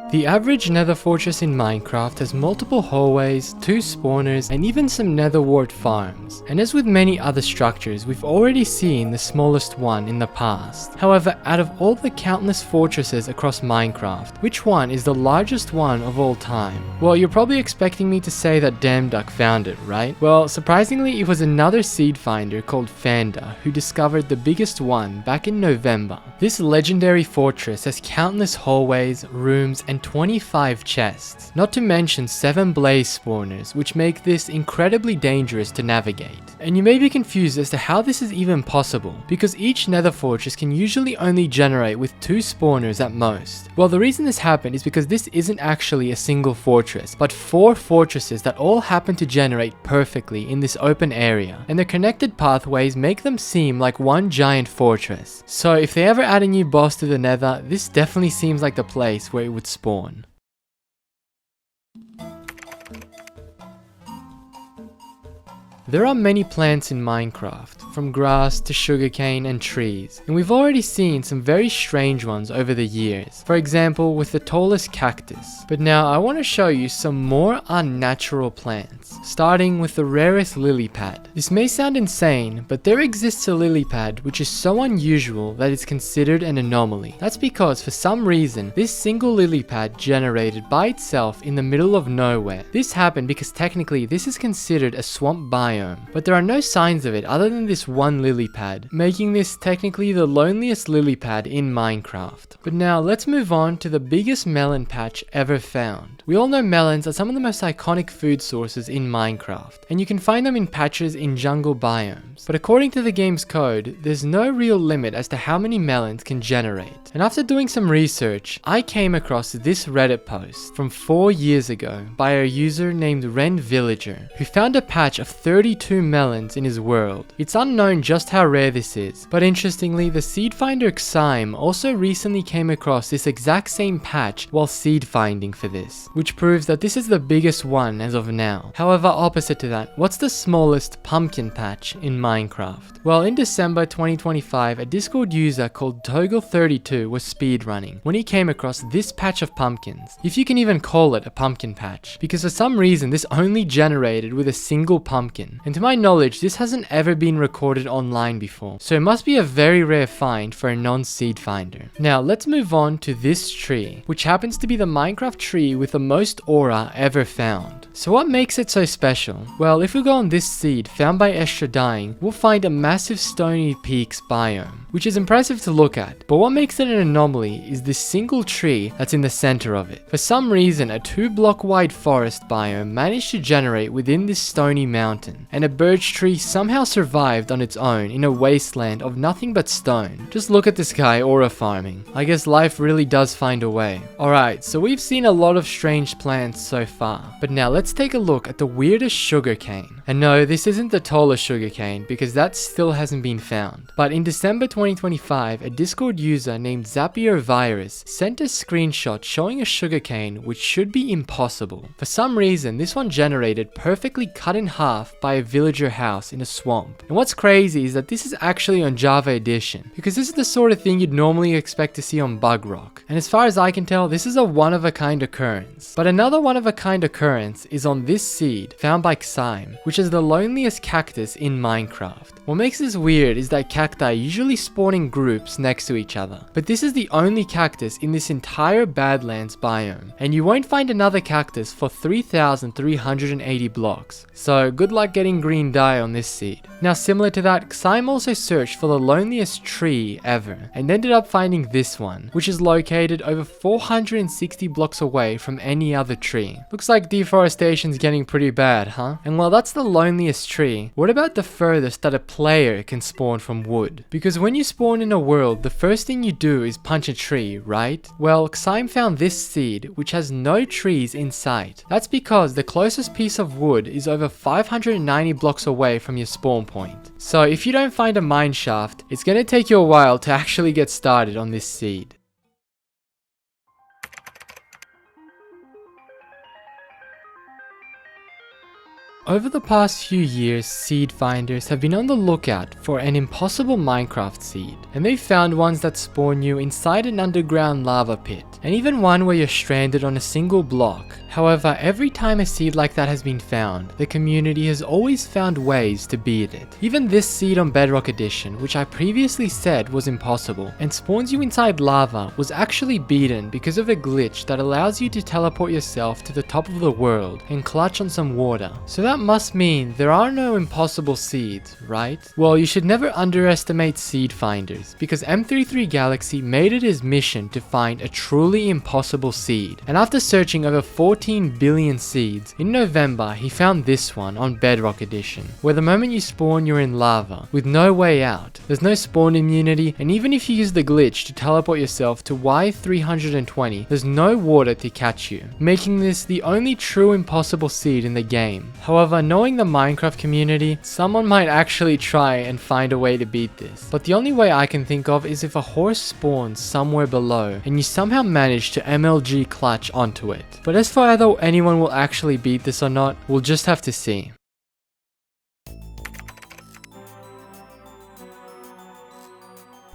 The average nether fortress in Minecraft has multiple hallways, 2 spawners, and even some nether wart farms. And as with many other structures, we've already seen the smallest one in the past. However, out of all the countless fortresses across Minecraft, which one is the largest one of all time? Well, you're probably expecting me to say that Damn Duck found it, right? Well, surprisingly, it was another seed finder called Fanda who discovered the biggest one back in November. This legendary fortress has countless hallways, rooms, and 25 chests, not to mention 7 blaze spawners, which make this incredibly dangerous to navigate. And you may be confused as to how this is even possible, because each nether fortress can usually only generate with 2 spawners at most. Well, the reason this happened is because this isn't actually a single fortress, but 4 fortresses that all happen to generate perfectly in this open area, and their connected pathways make them seem like one giant fortress. So if they ever add a new boss to the nether, this definitely seems like the place where it would spawn. There are many plants in Minecraft, from grass to sugarcane and trees, and we've already seen some very strange ones over the years, for example with the tallest cactus. But now I want to show you some more unnatural plants, starting with the rarest lily pad. This may sound insane, but there exists a lily pad which is so unusual that it's considered an anomaly. That's because for some reason, this single lily pad generated by itself in the middle of nowhere. This happened because technically this is considered a swamp biome, but there are no signs of it other than this one lily pad, making this technically the loneliest lily pad in Minecraft. But now let's move on to the biggest melon patch ever found. We all know melons are some of the most iconic food sources in Minecraft, and you can find them in patches in jungle biomes. But according to the game's code, there's no real limit as to how many melons can generate. And after doing some research, I came across this Reddit post from 4 years ago by a user named Ren Villager, who found a patch of 32 melons in his world. It's unknown just how rare this is, but interestingly, the seed finder Xime also recently came across this exact same patch while seed finding for this, which proves that this is the biggest one as of now. However, opposite to that, what's the smallest pumpkin patch in Minecraft? Well, in December 2025, a Discord user called Toggle32 was speedrunning when he came across this patch of pumpkins, if you can even call it a pumpkin patch, because for some reason this only generated with a single pumpkin, and to my knowledge this hasn't ever been recorded online before, so it must be a very rare find for a non-seed finder. Now let's move on to this tree, which happens to be the Minecraft tree with the most aura ever found. So what makes it so special? Well, if we go on this seed found by Estra Dying, we'll find a massive stony peaks biome, which is impressive to look at, but what makes it an anomaly is this single tree that's in the center of it. For some reason, a 2-block wide forest biome managed to generate within this stony mountain, and a birch tree somehow survived on its own in a wasteland of nothing but stone. Just look at this guy aura farming. I guess life really does find a way. Alright, so we've seen a lot of strange plants so far, but now let's take a look at the weirdest sugarcane. And no, this isn't the tallest sugarcane because that still hasn't been found. But in December 2025, a Discord user named Zapier Virus sent a screenshot showing a sugarcane which should be impossible. For some reason, this one generated perfectly cut in half by a villager house in a swamp. And what's crazy is that this is actually on Java Edition, because this is the sort of thing you'd normally expect to see on Bug Rock. And as far as I can tell, this is a one-of-a-kind occurrence. But another one-of-a-kind occurrence is on this seed found by Xime, which is the loneliest cactus in Minecraft. What makes this weird is that cacti usually spawn in groups next to each other, but this is the only cactus in this entire Badlands biome, and you won't find another cactus for 3,380 blocks, so good luck getting green dye on this seed. Now similar to that, Xime also searched for the loneliest tree ever, and ended up finding this one, which is located over 460 blocks away from any other tree. Looks like deforestation's getting pretty bad, huh? And while that's the loneliest tree, what about the furthest that a player can spawn from wood? Because when you spawn in a world, the first thing you do is punch a tree, right? Well, Xime found this seed, which has no trees in sight. That's because the closest piece of wood is over 590 blocks away from your spawn point. So if you don't find a mine shaft, it's gonna take you a while to actually get started on this seed. Over the past few years, seed finders have been on the lookout for an impossible Minecraft seed, and they've found ones that spawn you inside an underground lava pit, and even one where you're stranded on a single block. However, every time a seed like that has been found, the community has always found ways to beat it. Even this seed on Bedrock Edition, which I previously said was impossible, and spawns you inside lava, was actually beaten because of a glitch that allows you to teleport yourself to the top of the world and clutch on some water. So that must mean there are no impossible seeds, right? Well, you should never underestimate seed finders, because M33 Galaxy made it his mission to find a truly impossible seed. And after searching over 14 billion seeds, in November he found this one on Bedrock Edition, where the moment you spawn you're in lava, with no way out. There's no spawn immunity, and even if you use the glitch to teleport yourself to Y320, there's no water to catch you, making this the only true impossible seed in the game. However, knowing the Minecraft community, someone might actually try and find a way to beat this. But the only way I can think of is if a horse spawns somewhere below and you somehow manage to MLG clutch onto it. But as for whether anyone will actually beat this or not, we'll just have to see.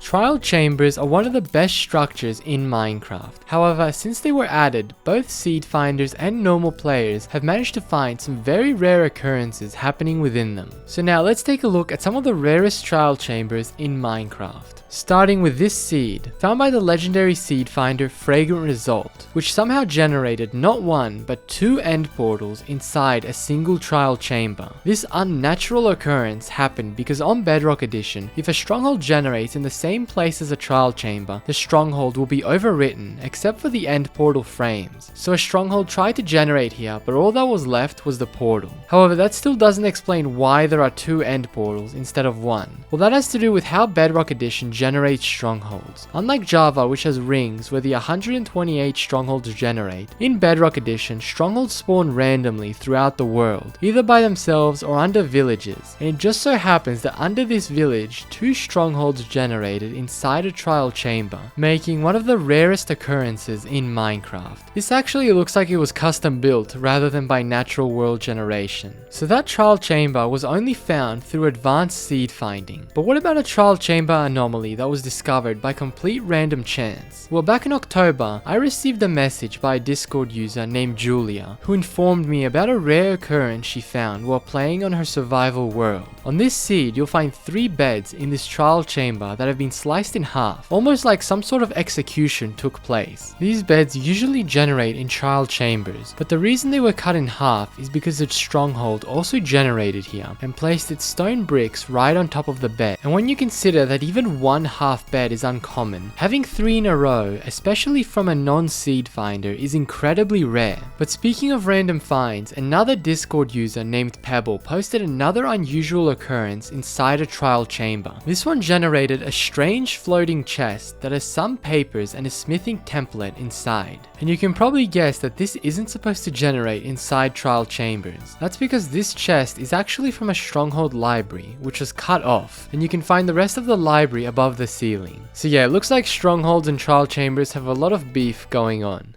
Trial chambers are one of the best structures in Minecraft. However, since they were added, both seed finders and normal players have managed to find some very rare occurrences happening within them. So now let's take a look at some of the rarest trial chambers in Minecraft. Starting with this seed, found by the legendary seed finder Fragrant Result, which somehow generated not one but 2 end portals inside a single trial chamber. This unnatural occurrence happened because on Bedrock Edition, if a stronghold generates in the same place as a trial chamber, the stronghold will be overwritten except for the end portal frames. So a stronghold tried to generate here, but all that was left was the portal. However, that still doesn't explain why there are 2 end portals instead of 1. Well, that has to do with how Bedrock Edition generates strongholds. Unlike Java, which has rings where the 128 strongholds generate, in Bedrock Edition, strongholds spawn randomly throughout the world, either by themselves or under villages, and it just so happens that under this village, 2 strongholds generated inside a trial chamber, making one of the rarest occurrences in Minecraft. This actually looks like it was custom built rather than by natural world generation. So that trial chamber was only found through advanced seed finding. But what about a trial chamber anomaly that was discovered by complete random chance? Well, back in October, I received a message by a Discord user named Julia, who informed me about a rare occurrence she found while playing on her survival world. On this seed, you'll find 3 beds in this trial chamber that have been sliced in half, almost like some sort of execution took place. These beds usually generate in trial chambers, but the reason they were cut in half is because its stronghold also generated here and placed its stone bricks right on top of the bed. And when you consider that even one half bed is uncommon, having 3 in a row, especially from a non-seed finder, is incredibly rare. But speaking of random finds, another Discord user named Pebble posted another unusual occurrence inside a trial chamber. This one generated a strange floating chest that has some papers and a smithing template inside. And you can probably guess that this isn't supposed to generate inside trial chambers. That's because this chest is actually from a stronghold library, which was cut off, and you can find the rest of the library above the ceiling. So yeah, it looks like strongholds and trial chambers have a lot of beef going on.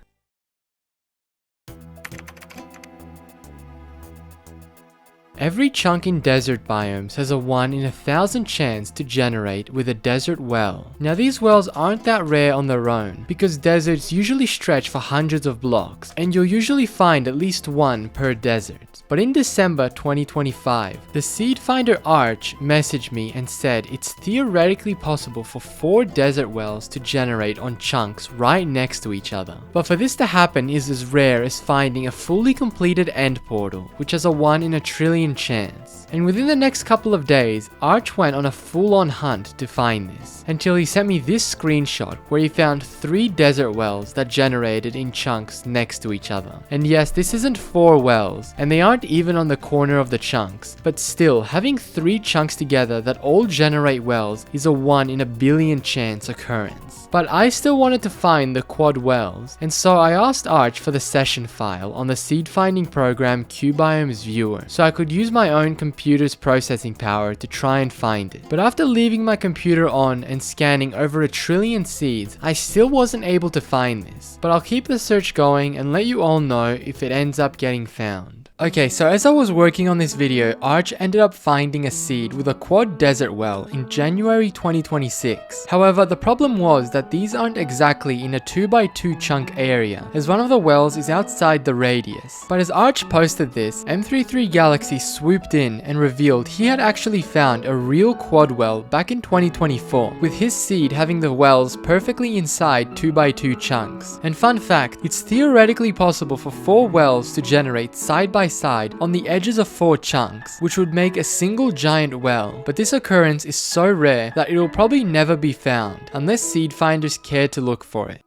Every chunk in desert biomes has a 1 in 1,000 chance to generate with a desert well. Now these wells aren't that rare on their own, because deserts usually stretch for hundreds of blocks, and you'll usually find at least one per desert. But in December 2025, the seed finder Arch messaged me and said it's theoretically possible for 4 desert wells to generate on chunks right next to each other. But for this to happen is as rare as finding a fully completed end portal, which has a 1 in a trillion chance. And within the next couple of days, Arch went on a full-on hunt to find this, until he sent me this screenshot where he found 3 desert wells that generated in chunks next to each other. And yes, this isn't 4 wells, and they aren't even on the corner of the chunks, but still, having 3 chunks together that all generate wells is a 1 in a billion chance occurrence. But I still wanted to find the quad wells, and so I asked Arch for the session file on the seed finding program QBiomes viewer, so I could use my own computer's processing power to try and find it. But after leaving my computer on and scanning over 1 trillion seeds, I still wasn't able to find this. But I'll keep the search going and let you all know if it ends up getting found. Okay, so as I was working on this video, Arch ended up finding a seed with a quad desert well in January 2026. However, the problem was that these aren't exactly in a 2x2 chunk area, as one of the wells is outside the radius. But as Arch posted this, M33 Galaxy swooped in and revealed he had actually found a real quad well back in 2024, with his seed having the wells perfectly inside 2x2 chunks. And fun fact, it's theoretically possible for 4 wells to generate side by side on the edges of 4 chunks, which would make a single giant well. But this occurrence is so rare that it will probably never be found, unless seed finders care to look for it.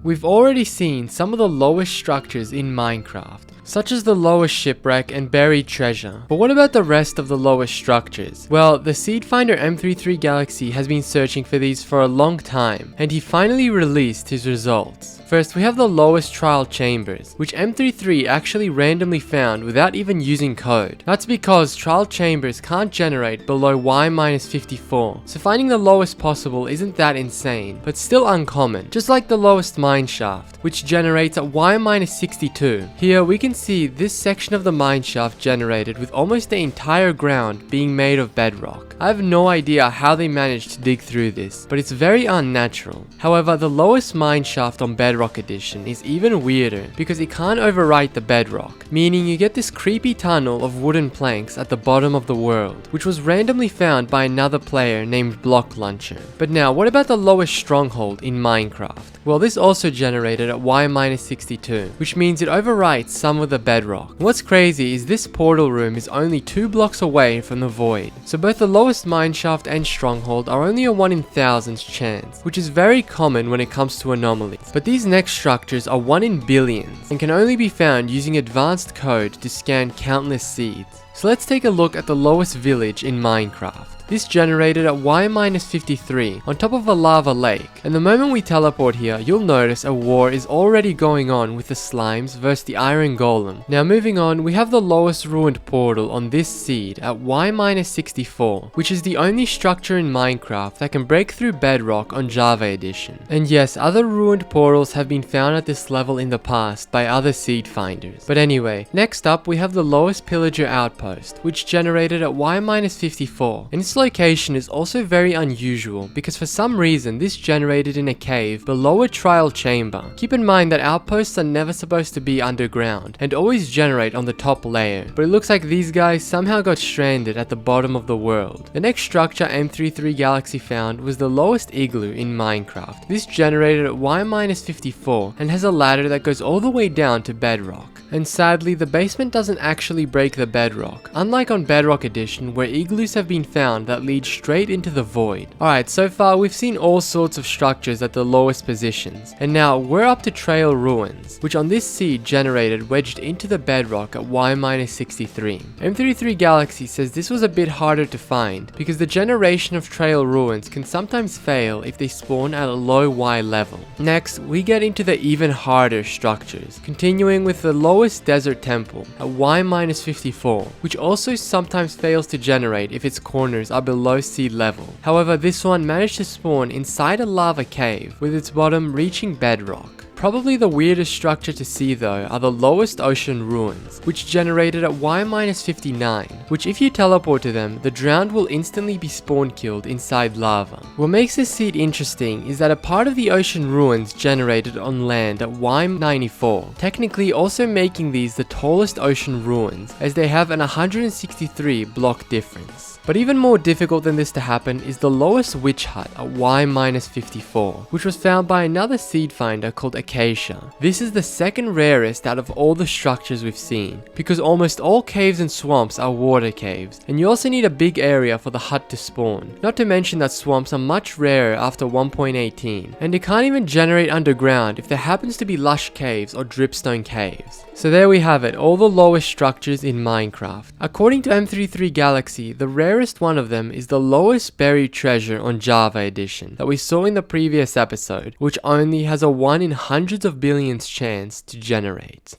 We've already seen some of the lowest structures in Minecraft, such as the lowest shipwreck and buried treasure. But what about the rest of the lowest structures? Well, the seed finder M33 Galaxy has been searching for these for a long time, and he finally released his results. First, we have the lowest trial chambers, which M33 actually randomly found without even using code. That's because trial chambers can't generate below Y-54, so finding the lowest possible isn't that insane, but still uncommon, just like the lowest mineshaft, which generates at Y-62. Here we can see this section of the mineshaft generated with almost the entire ground being made of bedrock. I have no idea how they managed to dig through this, but it's very unnatural. However, the lowest mineshaft on Bedrock Edition is even weirder because it can't overwrite the bedrock, meaning you get this creepy tunnel of wooden planks at the bottom of the world, which was randomly found by another player named Block Launcher. But now, what about the lowest stronghold in Minecraft? Well, this also generated at Y-62, which means it overwrites some of the bedrock. What's crazy is this portal room is only 2 blocks away from the void, so both the lowest mineshaft and stronghold are only a 1 in thousands chance, which is very common when it comes to anomalies. But these next structures are 1 in billions, and can only be found using advanced code to scan countless seeds. So let's take a look at the lowest village in Minecraft. This generated at Y-53 on top of a lava lake, and the moment we teleport here, you'll notice a war is already going on with the slimes versus the iron golem. Now moving on, we have the lowest ruined portal on this seed at Y-64, which is the only structure in Minecraft that can break through bedrock on Java Edition. And yes, other ruined portals have been found at this level in the past by other seed finders. But anyway, next up we have the lowest pillager outpost, which generated at Y-54, and its location is also very unusual because for some reason this generated in a cave below a trial chamber. Keep in mind that outposts are never supposed to be underground and always generate on the top layer, but it looks like these guys somehow got stranded at the bottom of the world. The next structure M33 Galaxy found was the lowest igloo in Minecraft. This generated at Y-54 and has a ladder that goes all the way down to bedrock. And sadly, the basement doesn't actually break the bedrock, unlike on Bedrock Edition where igloos have been found that lead straight into the void. Alright, so far we've seen all sorts of structures at the lowest positions, and now we're up to Trail Ruins, which on this seed generated wedged into the bedrock at Y-63. M33 Galaxy says this was a bit harder to find because the generation of Trail Ruins can sometimes fail if they spawn at a low Y level. Next, we get into the even harder structures, continuing with the lowest desert temple at Y-54, which also sometimes fails to generate if its corners are below sea level. However, this one managed to spawn inside a lava cave with its bottom reaching bedrock. Probably the weirdest structure to see though are the lowest ocean ruins, which generated at Y-59, which if you teleport to them, the drowned will instantly be spawn killed inside lava. What makes this seed interesting is that a part of the ocean ruins generated on land at Y-94, technically also making these the tallest ocean ruins, as they have an 163 block difference. But even more difficult than this to happen is the lowest witch hut at Y-54, which was found by another seed finder called Acacia. This is the second rarest out of all the structures we've seen, because almost all caves and swamps are water caves, and you also need a big area for the hut to spawn. Not to mention that swamps are much rarer after 1.18, and it can't even generate underground if there happens to be lush caves or dripstone caves. So there we have it, all the lowest structures in Minecraft. According to M33 Galaxy, the rarest one of them is the lowest buried treasure on Java Edition that we saw in the previous episode, which only has a 1 in hundreds of billions chance to generate.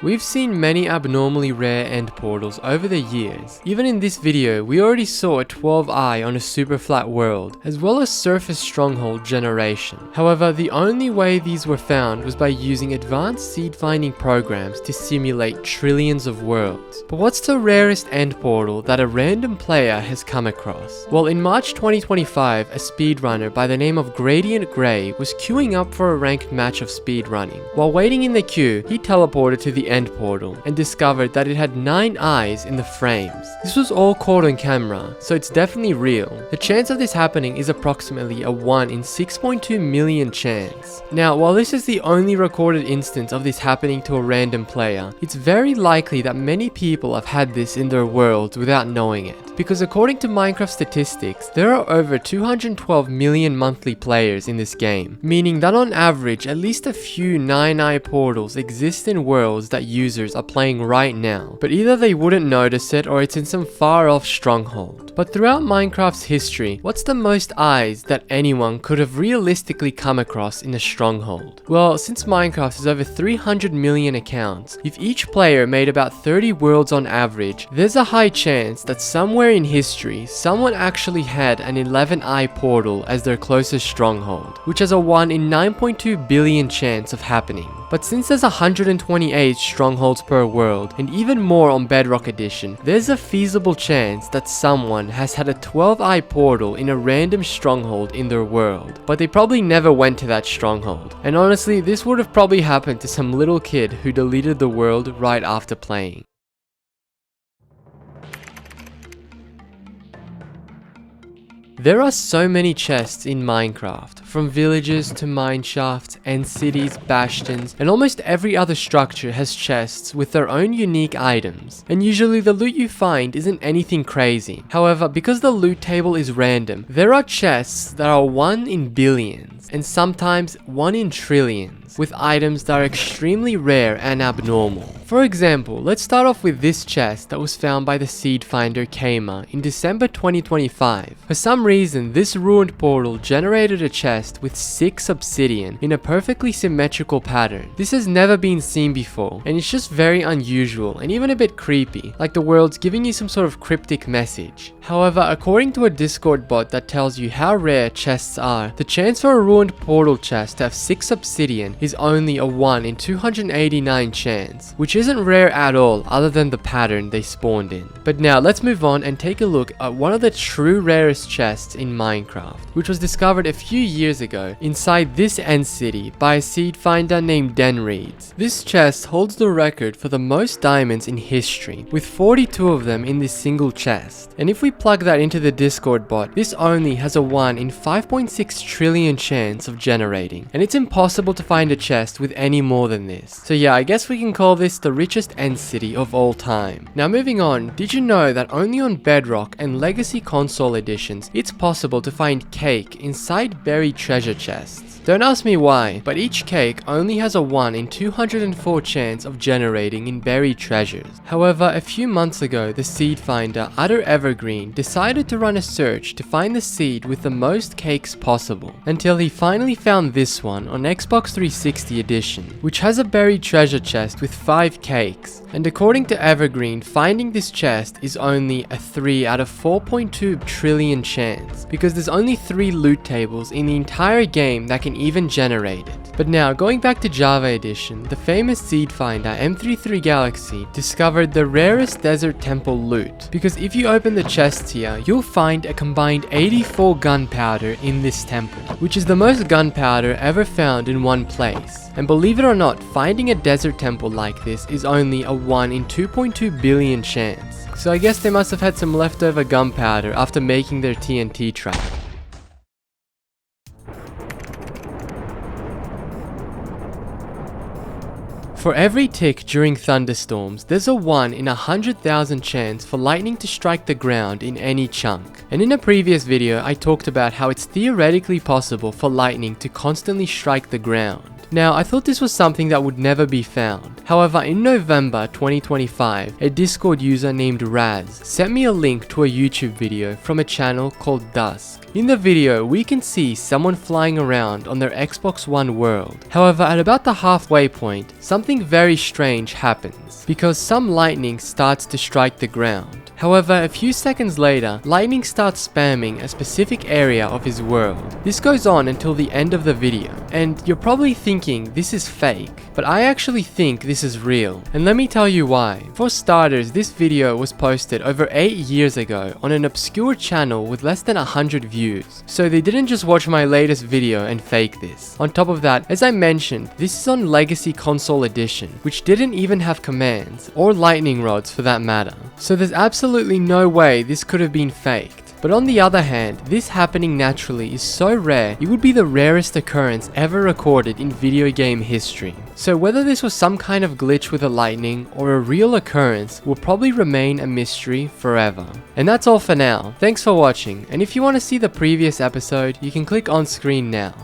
We've seen many abnormally rare end portals over the years. Even in this video, we already saw a 12-eye on a super flat world, as well as surface stronghold generation. However, the only way these were found was by using advanced seed finding programs to simulate trillions of worlds. But what's the rarest end portal that a random player has come across? Well, in March 2025, a speedrunner by the name of Gradient Grey was queuing up for a ranked match of speedrunning. While waiting in the queue, he teleported to the end portal and discovered that it had 9 eyes in the frames. This was all caught on camera, so it's definitely real. The chance of this happening is approximately a 1 in 6.2 million chance. Now, while this is the only recorded instance of this happening to a random player, it's very likely that many people have had this in their worlds without knowing it. Because according to Minecraft statistics, there are over 212 million monthly players in this game, meaning that on average, at least a few 9-eye portals exist in worlds that users are playing right now, but either they wouldn't notice it or it's in some far off stronghold. But throughout Minecraft's history, what's the most eyes that anyone could have realistically come across in a stronghold? Well, since Minecraft has over 300 million accounts, if each player made about 30 worlds on average, there's a high chance that somewhere in history, someone actually had an 11-eye portal as their closest stronghold, which has a 1 in 9.2 billion chance of happening. But since there's 128 strongholds per world, and even more on Bedrock Edition, there's a feasible chance that someone has had a 12-eye portal in a random stronghold in their world, but they probably never went to that stronghold. And honestly, this would have probably happened to some little kid who deleted the world right after playing. There are so many chests in Minecraft, from villages to mine shafts, end cities, bastions, and almost every other structure has chests with their own unique items. And usually the loot you find isn't anything crazy. However, because the loot table is random, there are chests that are 1 in billions, and sometimes 1 in trillions, with items that are extremely rare and abnormal. For example, let's start off with this chest that was found by the seed finder Kama in December 2025. For some reason, this ruined portal generated a chest with 6 obsidian in a perfectly symmetrical pattern. This has never been seen before, and it's just very unusual and even a bit creepy, like the world's giving you some sort of cryptic message. However, according to a Discord bot that tells you how rare chests are, the chance for a ruined portal chest to have 6 obsidian is only a 1 in 289 chance, which isn't rare at all other than the pattern they spawned in. But now let's move on and take a look at one of the true rarest chests in Minecraft, which was discovered a few years ago inside this end city by a seed finder named Denreeds. This chest holds the record for the most diamonds in history, with 42 of them in this single chest. And if we plug that into the Discord bot, this only has a 1 in 5.6 trillion chance of generating, and it's impossible to find a chest with any more than this. So yeah, I guess we can call this the richest end city of all time. Now moving on, did you know that only on Bedrock and Legacy console editions, it's possible to find cake inside buried treasure chests? Don't ask me why, but each cake only has a 1 in 204 chance of generating in buried treasures. However, a few months ago, the seed finder Utter Evergreen decided to run a search to find the seed with the most cakes possible, until he finally found this one on Xbox 360 edition, which has a buried treasure chest with 5 cakes. And according to Evergreen, finding this chest is only a 3 out of 4.2 trillion chance, because there's only 3 loot tables in the entire game that can even generate it. But now, going back to Java Edition, the famous seed finder M33 Galaxy discovered the rarest desert temple loot, because if you open the chests here, you'll find a combined 84 gunpowder in this temple, which is the most gunpowder ever found in one place. And believe it or not, finding a desert temple like this is only a 1 in 2.2 billion chance. So I guess they must have had some leftover gunpowder after making their TNT trap. For every tick during thunderstorms, there's a 1 in 100,000 chance for lightning to strike the ground in any chunk. And in a previous video, I talked about how it's theoretically possible for lightning to constantly strike the ground. Now, I thought this was something that would never be found. However, in November 2025, a Discord user named Raz sent me a link to a YouTube video from a channel called Dusk. In the video, we can see someone flying around on their Xbox One world. However, at about the halfway point, something very strange happens, because some lightning starts to strike the ground. However, a few seconds later, lightning starts spamming a specific area of his world. This goes on until the end of the video, and you're probably thinking this is fake, but I actually think this is real, and let me tell you why. For starters, this video was posted over 8 years ago on an obscure channel with less than 100 views, so they didn't just watch my latest video and fake this. On top of that, as I mentioned, this is on Legacy Console Edition, which didn't even have commands, or lightning rods for that matter. So there's absolutely no way this could have been faked. But on the other hand, this happening naturally is so rare, it would be the rarest occurrence ever recorded in video game history. So whether this was some kind of glitch with a lightning or a real occurrence will probably remain a mystery forever. And that's all for now. Thanks for watching, and if you want to see the previous episode, you can click on screen now.